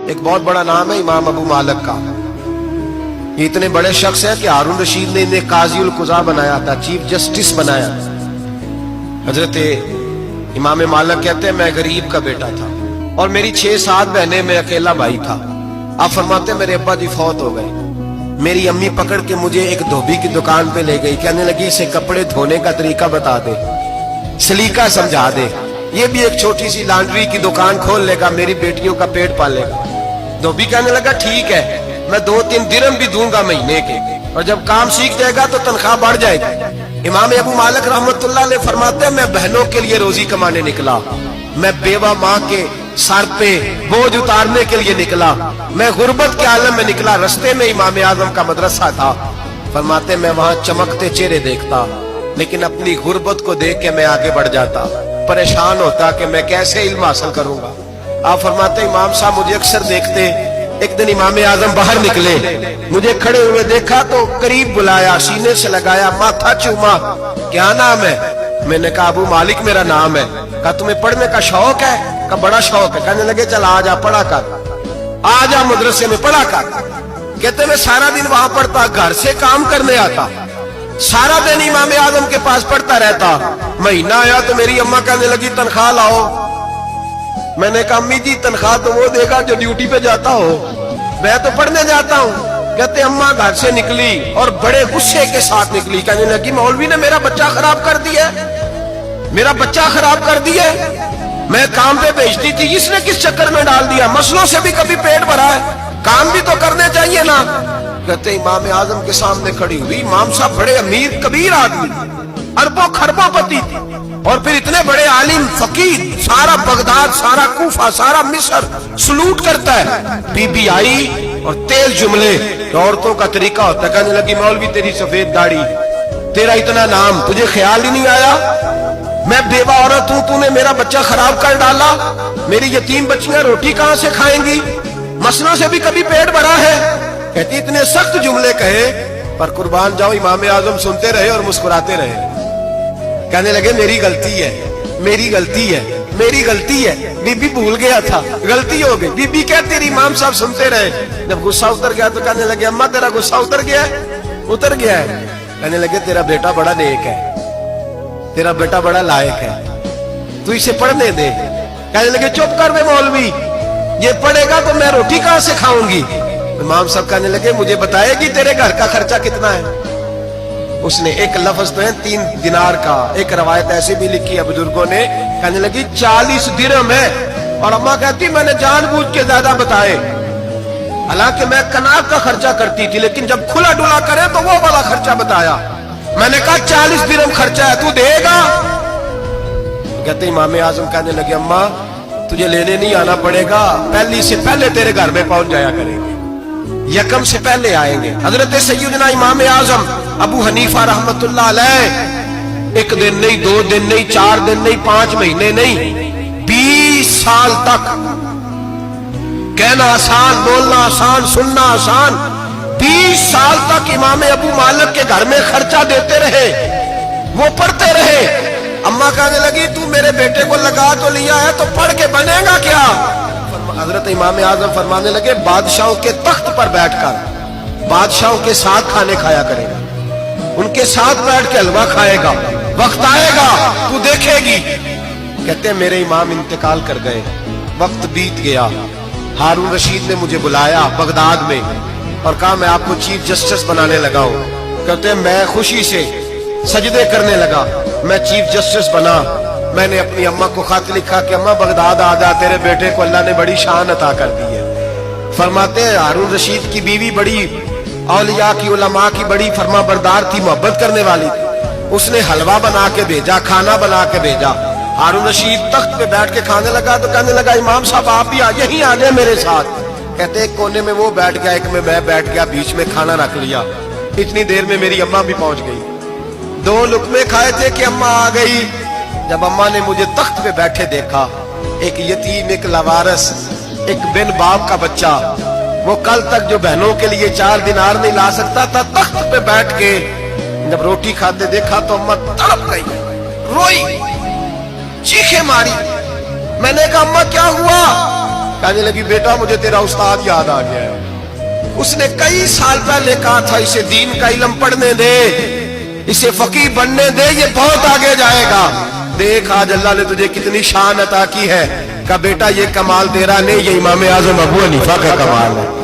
एक बहुत बड़ा नाम है इमाम अबू मालिक का। ये इतने बड़े शख्स हैं कि हारून रशीद ने इन्हें काजी उल कुज़ा बनाया था, चीफ जस्टिस बनाया। हजरत इमाम मालिक कहते हैं मैं गरीब का बेटा था और मेरी 6-7 बहनें, मैं अकेला भाई था। आप फरमाते मेरे अब्बा जी फौत हो गए। मेरी अम्मी पकड़ के मुझे एक धोबी की दुकान पे ले गई, कहने लगी इसे कपड़े धोने का तरीका बता दे, सलीका समझा दे, ये भी एक छोटी सी लॉन्ड्री की दुकान खोल लेगा, मेरी बेटियों का पेट पालेगा। धोबी कहने लगा ठीक है, मैं 2-3 दिरहम भी दूंगा महीने के, और जब काम सीख जाएगा तो तनख्वाह बढ़ जाएगी। इमाम अबू मालिक रहमतुल्लाह अलैह फरमाते हैं मैं बहनों के लिए रोजी कमाने निकला, मैं बेवा माँ के सर पे बोझ उतारने के लिए निकला, मैं गुर्बत के आलम में निकला। रस्ते में इमाम आजम का मदरसा था। फरमाते मैं वहां चमकते चेहरे देखता, लेकिन अपनी गुर्बत को देख के मैं आगे बढ़ जाता, परेशान होता कि मैं कैसे इल्म हासिल करूंगा। आप फरमाते इमाम साहब मुझे अक्सर देखते। एक दिन इमाम आजम बाहर निकले, मुझे खड़े हुए देखा तो करीब बुलाया, सीने से लगाया, माथा चूमा, क्या नाम है? मैंने कहा अबू मालिक मेरा नाम है। कहा तुम्हें पढ़ने का शौक है? कहा बड़ा शौक है। कहने लगे चल आ जा पढ़ा कर, आ जा मदरसे में पढ़ा कर। कहते मैं सारा दिन वहां पढ़ता, घर से काम करने आता, सारा दिन इमाम आजम के पास पढ़ता रहता। महीना आया तो मेरी अम्मा कहने लगी तनख्वाह लाओ। मैंने कहा अम्मी जी तनख्वाह तो वो देगा जो ड्यूटी पे जाता हो, मैं तो पढ़ने जाता हूँ। कहते अम्मा घर से निकली और बड़े गुस्से के साथ निकली, कहने लगी मौलवी ने मेरा बच्चा खराब कर दिया, मेरा बच्चा खराब कर दिया, मैं काम पे भेजती थी, इसने किस चक्कर में डाल दिया, मसलों से भी कभी पेट भरा है, काम भी तो करने चाहिए ना। कहते इमाम आजम के सामने खड़ी हुई, इमाम साहब बड़े अमीर कबीर आदमी, अरबों खरबोपति, और फिर इतने बड़े आलिम फकीर, सारा बगदाद, सारा कूफा, सारा मिस्र सलूट करता है। बीबी आई और तेज जुमले, औरतों का तरीका होता है। कहने लगी मौलवी तेरी सफेद दाढ़ी, तेरा इतना नाम, तुझे ख्याल ही नहीं आया, मैं बेवा औरत हूं, तूने मेरा बच्चा खराब कर डाला, मेरी यतीम बच्चियां रोटी कहां से खाएंगी, मसलों से भी कभी पेट भरा है। कहती इतने सख्त जुमले कहे, पर कुर्बान जाओ इमाम आजम सुनते रहे और मुस्कुराते रहे। कहने लगे मेरी गलती है, मेरी गलती है, मेरी गलती है, बीबी भूल गया था, गलती हो गई। बीबी कहती रही, इमाम साहब सुनते रहे। जब गुस्सा उतर गया तो कहने लगे अम्मा तेरा गुस्सा उतर गया है? उतर गया है। कहने लगे तेरा बेटा बड़ा नेक है, तेरा बेटा बड़ा लायक है, तू इसे पढ़ने दे। कहने लगे चुप कर बे मौलवी, ये पढ़ेगा तो मैं रोटी कहां से खाऊंगी। इमाम साहब कहने लगे मुझे बताएगी तेरे घर का खर्चा कितना है? उसने एक लफ्ज तो है 3 दिनार का, एक रवायत ऐसे भी लिखी है बुजुर्गों ने, कहने लगी 40 दिरहम है। और अम्मा कहती मैंने जानबूझ के ज्यादा बताए, हालांकि मैं कनाक का खर्चा करती थी, लेकिन जब खुला डुला करे तो वो वाला खर्चा बताया। मैंने कहा 40 दिरहम खर्चा है, तू देगा? कहते इमाम आजम कहने लगे अम्मा तुझे लेने नहीं आना पड़ेगा, पहली से पहले तेरे घर में पहुंच जाया करेंगे, यकम से पहले आएंगे। हजरत सैयदना इमाम आजम अबू हनीफा रहमतुल्लाह अलैह 1 दिन नहीं, 2 दिन नहीं, 4 दिन नहीं, 5 महीने नहीं, 20 साल तक, कहना आसान, बोलना आसान, सुनना आसान, 20 साल तक इमाम अबू मालिक के घर में खर्चा देते रहे, वो पढ़ते रहे। अम्मा कहने लगी तू मेरे बेटे को लगा तो लिया है, तो पढ़ के बनेगा क्या? हजरत इमाम आजम फरमाने लगे बादशाहों के तख्त पर बैठकर बादशाहों के साथ खाने खाया करेगा, उनके साथ बैठ के हलवा खाएगा, वक्त आएगा तू देखेगी। कहते मेरे इमाम इंतकाल कर गए, वक्त बीत गया। हारून रशीद ने मुझे बुलाया बगदाद में और कहा मैं आपको चीफ जस्टिस बनाने लगा हूं। कहते मैं खुशी से सजदे करने लगा, मैं चीफ जस्टिस बना। मैंने अपनी अम्मा को खत लिखा कि अम्मा बगदाद आ जा, तेरे बेटे को अल्लाह ने बड़ी शान अता कर दी है। फरमाते हैं हारून रशीद की बीवी बड़ी औलिया की, उलमा की बड़ी फरमा बरदार थी, मोहब्बत करने वाली थी। उसने हलवा बना के भेजा, खाना बना के भेजा। हारून रशीद तख्त पे बैठ के खाने लगा तो कहने लगा इमाम साहब आप भी यहीं आ जाए मेरे साथ। कहते एक कोने में वो बैठ गया, एक में मैं बैठ गया, बीच में खाना रख लिया। इतनी देर में मेरी अम्मा भी पहुंच गई। 2 लुकमे खाए थे कि अम्मा आ गई। जब अम्मा ने मुझे तख्त पे बैठे देखा, एक यतीम, एक लवारस, एक बिन बाप का बच्चा, वो कल तक जो बहनों के लिए 4 दिनार नहीं ला सकता था, तख्त पे बैठ के जब रोटी खाते देखा तो अम्मा तड़प गई, रोई, चीखें मारी। मैंने कहा अम्मा क्या हुआ? کہنے لگی بیٹا مجھے تیرا استاد یاد آ گیا ہے، اس نے کئی سال پہلے کہا تھا اسے دین کا علم پڑھنے دے، اسے فقیہ بننے دے، یہ بہت آگے جائے گا۔ دیکھ آج اللہ نے تجھے کتنی شان عطا کی ہے۔ کہا بیٹا یہ کمال تیرا نہیں، یہ امام اعظم ابو حنیفہ کا کمال ہے۔